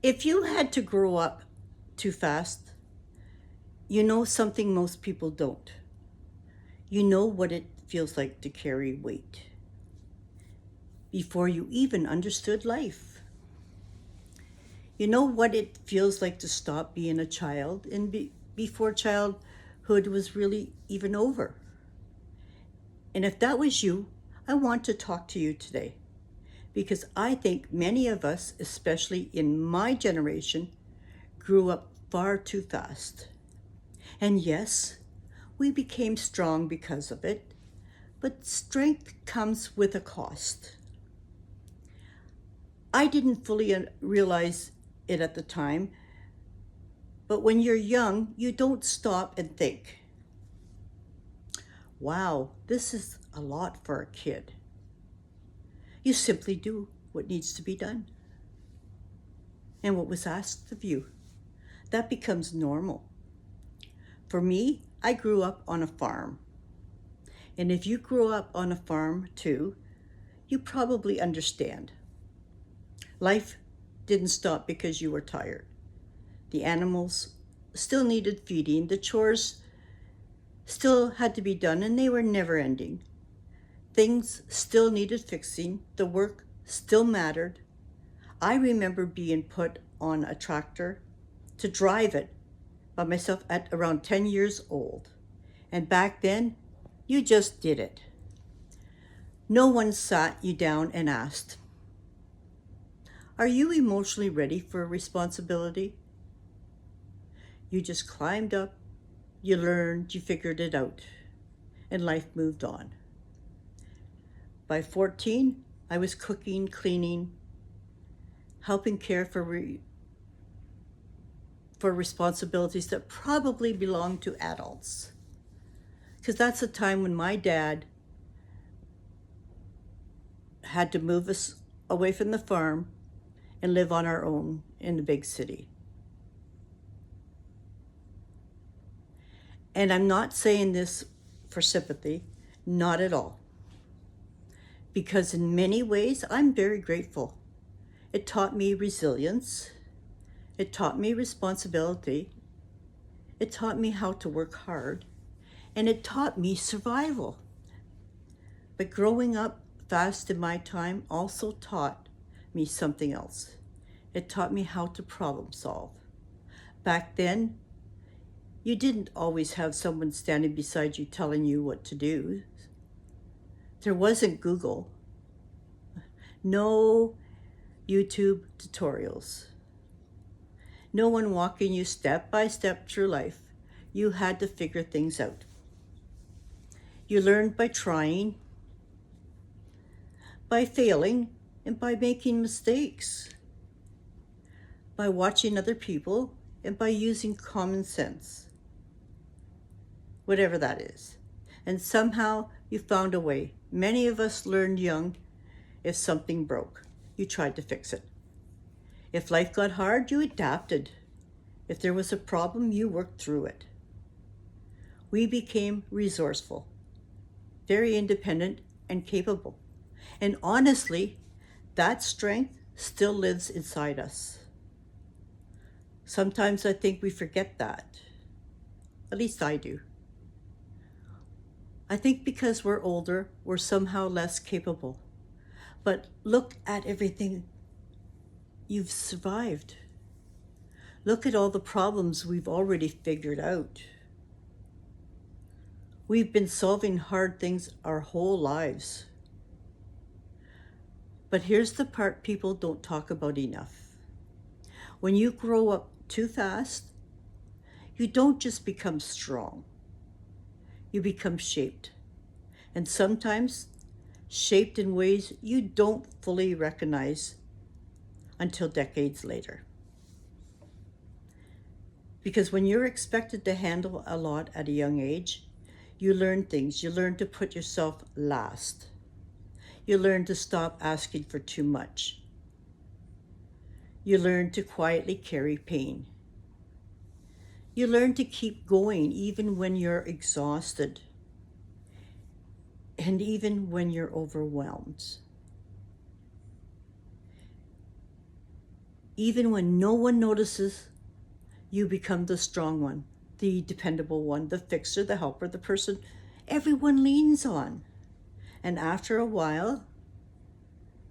If you had to grow up too fast, you know something most people don't. You know what it feels like to carry weight before you even understood life. You know what it feels like to stop being a child and before childhood was really even over. And if that was you, I want to talk to you today because I think many of us, especially in my generation, grew up far too fast. And yes, we became strong because of it, but strength comes with a cost. I didn't fully realize it at the time, but when you're young, you don't stop and think, wow, this is a lot for a kid. You simply do what needs to be done and what was asked of you. That becomes normal. For me, I grew up on a farm. And if you grew up on a farm too, you probably understand. Life didn't stop because you were tired. The animals still needed feeding, the chores still had to be done, and they were never ending. Things still needed fixing, the work still mattered. I remember being put on a tractor to drive it by myself at around 10 years old. And back then, you just did it. No one sat you down and asked, are you emotionally ready for responsibility? You just climbed up, you learned, you figured it out, and life moved on. By 14, I was cooking, cleaning, helping care for responsibilities that probably belonged to adults. Because that's the time when my dad had to move us away from the farm and live on our own in the big city. And I'm not saying this for sympathy, not at all. Because in many ways, I'm very grateful. It taught me resilience. It taught me responsibility. It taught me how to work hard. And it taught me survival. But growing up fast in my time also taught me something else. It taught me how to problem solve. Back then, you didn't always have someone standing beside you telling you what to do. There wasn't Google. No YouTube tutorials. No one walking you step by step through life. You had to figure things out. You learned by trying, by failing, and by making mistakes, by watching other people, and by using common sense, whatever that is. And somehow you found a way. Many of us learned young. If something broke, you tried to fix it. If life got hard, you adapted. If there was a problem, you worked through it. We became resourceful, very independent and capable. And honestly, that strength still lives inside us. Sometimes I think we forget that. At least I do. I think because we're older, we're somehow less capable. But look at everything you've survived. Look at all the problems we've already figured out. We've been solving hard things our whole lives. But here's the part people don't talk about enough. When you grow up too fast, you don't just become strong. You become shaped. And sometimes shaped in ways you don't fully recognize until decades later. Because when you're expected to handle a lot at a young age, you learn things. You learn to put yourself last. You learn to stop asking for too much. You learn to quietly carry pain. You learn to keep going even when you're exhausted and even when you're overwhelmed. Even when no one notices, you become the strong one, the dependable one, the fixer, the helper, the person everyone leans on. And after a while,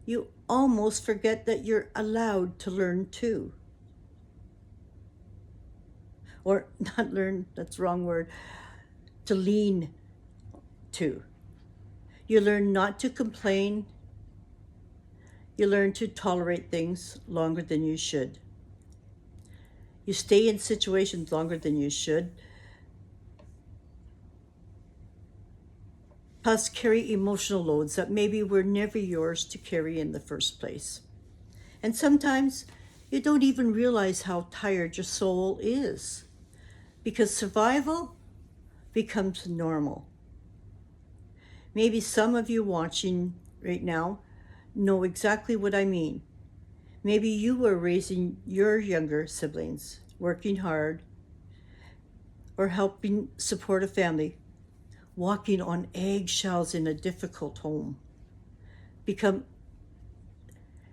you almost forget that you're allowed to learn too. Or not learn, that's the wrong word, to lean to. You learn not to complain. You learn to tolerate things longer than you should. You stay in situations longer than you should. Plus, carry emotional loads that maybe were never yours to carry in the first place. And sometimes you don't even realize how tired your soul is because survival becomes normal. Maybe some of you watching right now know exactly what I mean. Maybe you were raising your younger siblings, working hard, or helping support a family, walking on eggshells in a difficult home. Become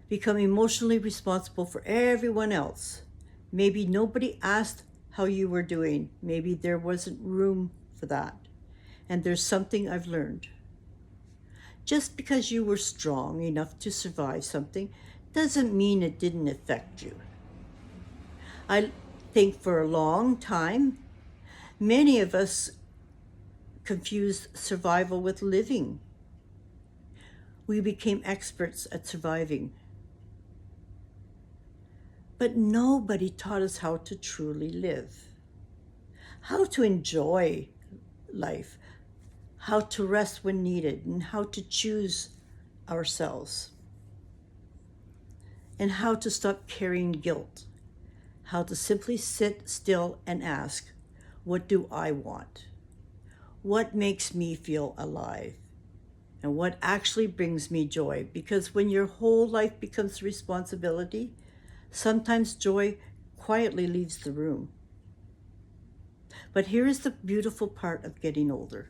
emotionally responsible for everyone else. Maybe nobody asked how you were doing. Maybe there wasn't room for that. And there's something I've learned. Just because you were strong enough to survive something doesn't mean it didn't affect you. I think for a long time, many of us confused survival with living. We became experts at surviving. But nobody taught us how to truly live, how to enjoy life, how to rest when needed, and how to choose ourselves, and how to stop carrying guilt, how to simply sit still and ask, what do I want? What makes me feel alive? And what actually brings me joy? Because when your whole life becomes responsibility, sometimes joy quietly leaves the room. But here is the beautiful part of getting older.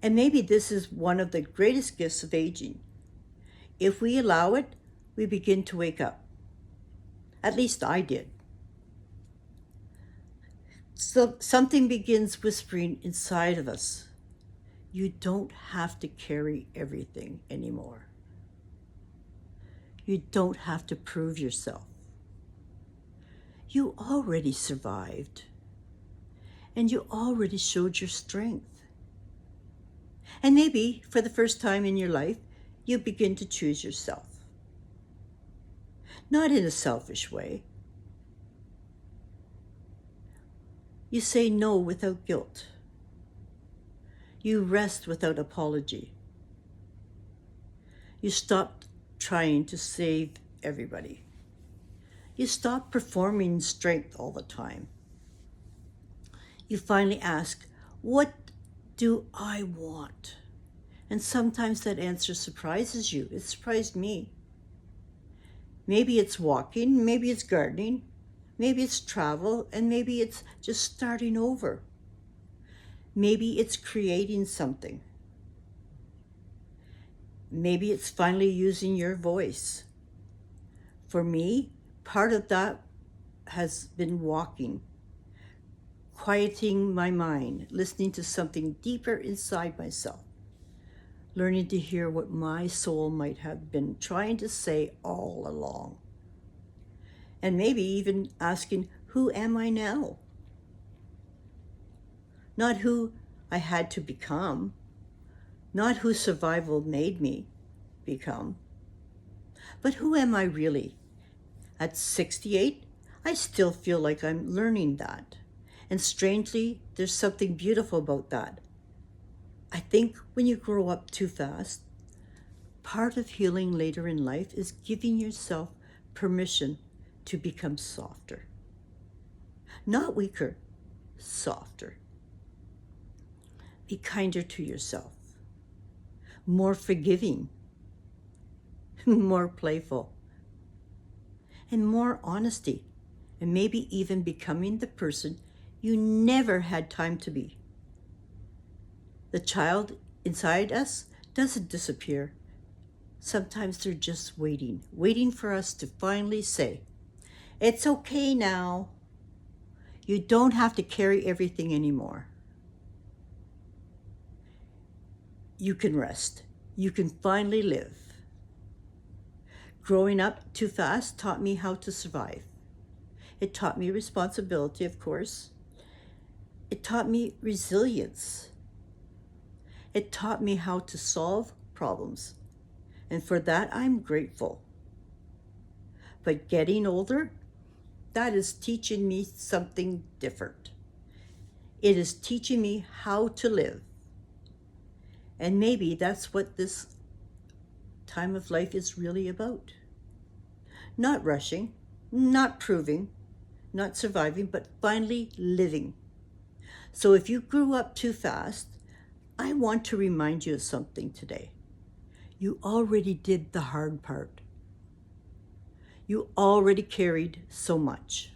And maybe this is one of the greatest gifts of aging. If we allow it, we begin to wake up. At least I did. So something begins whispering inside of us. You don't have to carry everything anymore. You don't have to prove yourself. You already survived. And you already showed your strength. And maybe for the first time in your life, you begin to choose yourself. Not in a selfish way. You say no without guilt. You rest without apology. You stop trying to save everybody. You stop performing strength all the time. You finally ask, what do I want? And sometimes that answer surprises you. It surprised me. Maybe it's walking, maybe it's gardening, maybe it's travel, and maybe it's just starting over. Maybe it's creating something. Maybe it's finally using your voice. For me, part of that has been walking, quieting my mind, listening to something deeper inside myself, learning to hear what my soul might have been trying to say all along. And maybe even asking, who am I now? Not who I had to become, not who survival made me become, but who am I really? At 68, I still feel like I'm learning that. And strangely, there's something beautiful about that. I think when you grow up too fast, part of healing later in life is giving yourself permission to become softer. Not weaker, softer. Be kinder to yourself, more forgiving, more playful, and more honesty, and maybe even becoming the person you never had time to be. The child inside us doesn't disappear. Sometimes they're just waiting for us to finally say, It's okay now. You don't have to carry everything anymore. You can rest. You can finally live. Growing up too fast taught me how to survive. It taught me responsibility, of course. It taught me resilience. It taught me how to solve problems. And for that, I'm grateful. But getting older, that is teaching me something different. It is teaching me how to live. And maybe that's what this time of life is really about. Not rushing, not proving, not surviving, but finally living. So if you grew up too fast, I want to remind you of something today. You already did the hard part. You already carried so much.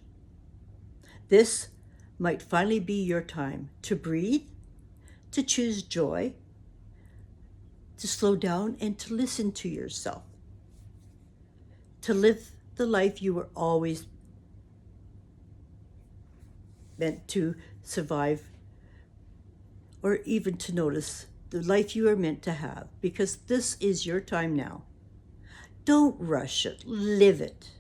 This might finally be your time to breathe, to choose joy, to slow down and to listen to yourself, to live the life you were always meant to survive, or even to notice the life you are meant to have, because this is your time now. Don't rush it, live it.